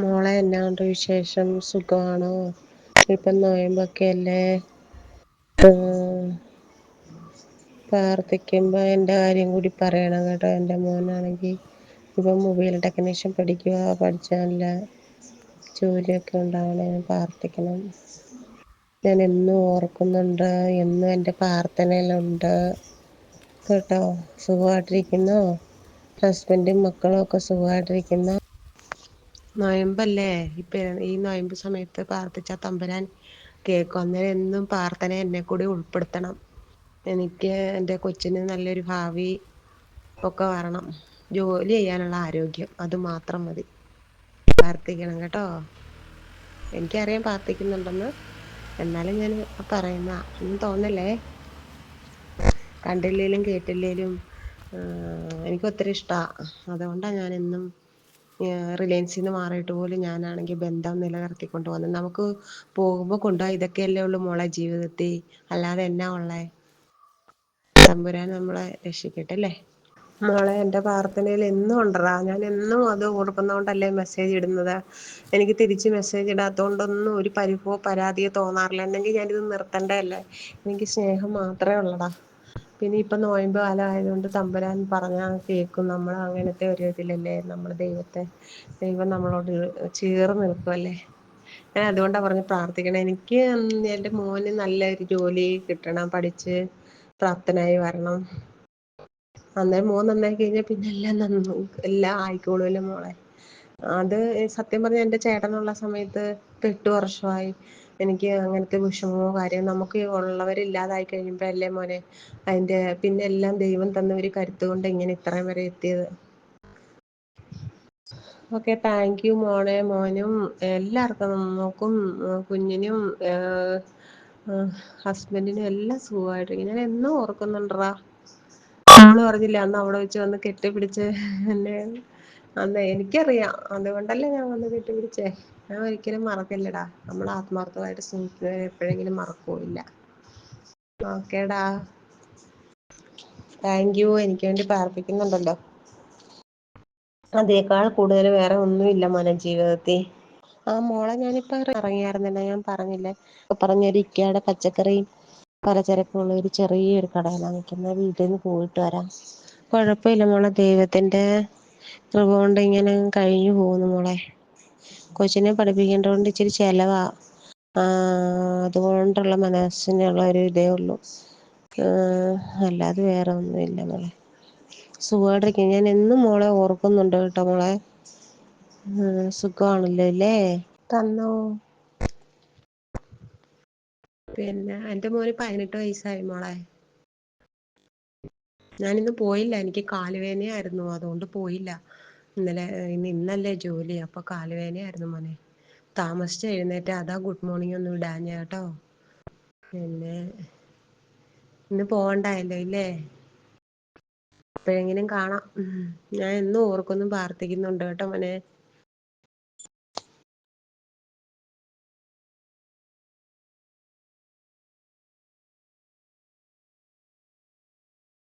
മോളെ എന്നാണ്ട് വിശേഷം സുഖമാണോ? ഇപ്പം നൊയമ്പൊക്കെയല്ലേ. പ്രാർത്ഥിക്കുമ്പോ എൻ്റെ കാര്യം കൂടി പറയണം കേട്ടോ. എൻ്റെ മോനാണെങ്കി ഇപ്പം മൊബൈൽ ടെക്നീഷ്യൻ പഠിക്കുവാ. പഠിച്ച് നല്ല ജോലിയൊക്കെ ഉണ്ടാവണേ പ്രാർത്ഥിക്കണം. ഞാൻ എന്നും ഓർക്കുന്നുണ്ട്. എന്നും എൻ്റെ പ്രാർത്ഥനയിലുണ്ട് കേട്ടോ. സുഖമായിട്ടിരിക്കുന്നോ? ഹസ്ബൻഡും മക്കളും ഒക്കെ സുഖമായിട്ടിരിക്കുന്നോ? നൊയമ്പല്ലേ. ഇപ്പം ഈ നൊയമ്പ് സമയത്ത് പ്രാർത്ഥിച്ചാ തമ്പുരാൻ കേൾക്കും. അന്നേരം എന്നും പ്രാർത്ഥനയിൽ എന്നെ കൂടി ഉൾപ്പെടുത്തണം. എനിക്ക് എൻ്റെ കൊച്ചിന് നല്ലൊരു ഭാവി ഒക്കെ വരണം. ജോലി ചെയ്യാനുള്ള ആരോഗ്യം അത് മാത്രം മതി. പ്രാർത്ഥിക്കണം കേട്ടോ. എനിക്കറിയാം പ്രാർത്ഥിക്കുന്നുണ്ടെന്ന്. എന്നാലും ഞാൻ പറയുന്നതാ. ഒന്നും തോന്നല്ലേ. കണ്ടില്ലേലും കേട്ടില്ലേലും എനിക്ക് ഒത്തിരി ഇഷ്ടമാണ്. അതുകൊണ്ടാണ് ഞാനെന്നും റിലയൻസിൽ നിന്ന് മാറിയിട്ട് പോലും ഞാനാണെങ്കിൽ ബന്ധം നിലനിർത്തിക്കൊണ്ട് പോകുന്നത്. നമുക്ക് പോകുമ്പോൾ കൊണ്ടുപോകാൻ ഇതൊക്കെയല്ലേ ഉള്ളൂ മോളെ ജീവിതത്തിൽ. അല്ലാതെ എന്നാ ഉള്ളേ. തമ്പുരാൻ നമ്മളെ രക്ഷിക്കട്ടെ അല്ലേ. മോളെ എൻ്റെ പ്രാർത്ഥനയിൽ എന്നും ഉണ്ടെടാ. ഞാൻ എന്നും അത് ഓർക്കുന്നതുകൊണ്ടല്ലേ മെസ്സേജ് ഇടുന്നത്. എനിക്ക് തിരിച്ച് മെസ്സേജ് ഇടാത്തതുകൊണ്ടൊന്നും ഒരു പരിഭവോ പരാതിയോ തോന്നാറില്ല. എന്നെങ്കിൽ ഞാനിത് നിർത്തേണ്ടതല്ലേ. എനിക്ക് സ്നേഹം മാത്രമേ ഉള്ളടാ. പിന്നെ ഇപ്പം നൊയമ്പ് കാലം ആയതുകൊണ്ട് തമ്പുരാൻ പറഞ്ഞാൽ കേൾക്കും. നമ്മൾ അങ്ങനത്തെ ഒരു ഇതിലല്ലേ നമ്മൾ ദൈവം നമ്മളോട് ചേർന്ന് നിൽക്കുമല്ലേ. ഞാൻ അതുകൊണ്ടാണ് പറഞ്ഞ് പ്രാർത്ഥിക്കണം. എനിക്ക് എൻ്റെ മോന് നല്ലൊരു ജോലി കിട്ടണം. പഠിച്ച് പ്രാപ്തനായി വരണം. അന്നേരം മോൻ നന്നായി കഴിഞ്ഞാൽ പിന്നെ എല്ലാം ആയിക്കോളുമല്ലോ മോളെ. അത് സത്യം പറഞ്ഞാൽ എൻ്റെ ചേട്ടനുള്ള സമയത്ത് ഇപ്പം 8 വർഷമായി. എനിക്ക് അങ്ങനത്തെ വിഷമമോ കാര്യമോ നമുക്ക് ഉള്ളവരില്ലാതായി കഴിയുമ്പോഴല്ലേ മോനെ അതിൻ്റെ പിന്നെ എല്ലാം ദൈവം തന്ന ഒരു കരുത്ത് കൊണ്ട് ഇങ്ങനെ ഇത്രയും വരെ എത്തിയത്. ഓക്കെ, താങ്ക് യു മോളെ. മോനും എല്ലാവർക്കും മോക്കും കുഞ്ഞിനും ഹസ്ബൻഡിനും എല്ലാം സുഖമായിട്ടിരിക്കും. ഞാൻ എന്നും ഓർക്കുന്നുണ്ടെടാ. അവള് പറഞ്ഞില്ലേ അന്ന് അവിടെ വെച്ച് വന്ന് കെട്ടിപ്പിടിച്ച് എന്നെ. അന്ന് എനിക്കറിയാം. അതുകൊണ്ടല്ലേ ഞാൻ വന്ന് കെട്ടിപ്പിടിച്ചേ. ഞാൻ ഒരിക്കലും മറക്കില്ലടാ. നമ്മൾ ആത്മാർത്ഥമായിട്ട് സ്നേഹിക്കുന്നത് എപ്പോഴെങ്കിലും മറക്കുകയില്ല. ഓക്കേടാ, താങ്ക് യു. എനിക്ക് വേണ്ടി പ്രാർത്ഥിക്കുന്നുണ്ടല്ലോ. അതേക്കാൾ കൂടുതൽ വേറെ ഒന്നുമില്ല മോനെ ജീവിതത്തിൽ. മോളെ ഞാനിപ്പോൾ ഇറങ്ങിയായിരുന്നല്ലോ. ഞാൻ പറഞ്ഞില്ലേ പറഞ്ഞൊരു ഇക്കയുടെ പച്ചക്കറിയും പലചരക്കുള്ള ഒരു ചെറിയൊരു കടയിലാണ് നിൽക്കുന്നത്. വീട്ടിൽ നിന്ന് പോയിട്ട് വരാം. കുഴപ്പമില്ല മോളെ. ദൈവത്തിൻ്റെ കൃപ കൊണ്ട് ഇങ്ങനെ കഴിഞ്ഞു പോകുന്നു മോളെ. കൊച്ചിനെ പഠിപ്പിക്കേണ്ടത് കൊണ്ട് ഇച്ചിരി ചിലവാ. അതുകൊണ്ടുള്ള മനസ്സിനുള്ള ഒരു ഇതേ ഉള്ളൂ. അല്ലാതെ വേറെ ഒന്നുമില്ല മോളെ. സുഖമായിട്ടിരിക്കും. ഞാൻ എന്നും മോളെ ഓർക്കുന്നുണ്ട് കേട്ടോ മോളെ. സുഖമാണല്ലോ അല്ലേ. തന്നോ. പിന്നെ എൻ്റെ മോന് 18 വയസ്സായി മോളെ. ഞാനിന്ന് പോയില്ല. എനിക്ക് കാലുവേദനയായിരുന്നു. അതുകൊണ്ട് പോയില്ല. ഇന്നല്ലേ ജോലി. അപ്പോൾ കാലുവേദനയായിരുന്നു മോനെ. താമസിച്ച് എഴുന്നേറ്റ്. അതാ ഗുഡ് മോർണിംഗ് ഒന്നും ഇടാഞ്ഞ കേട്ടോ. പിന്നെ ഇന്ന് പോകണ്ടായല്ലോ ഇല്ലേ. എപ്പോഴെങ്കിലും കാണാം. ഞാൻ എന്നും ഓർക്കൊന്നും പ്രാർത്ഥിക്കുന്നുണ്ട് കേട്ടോ മോനെ.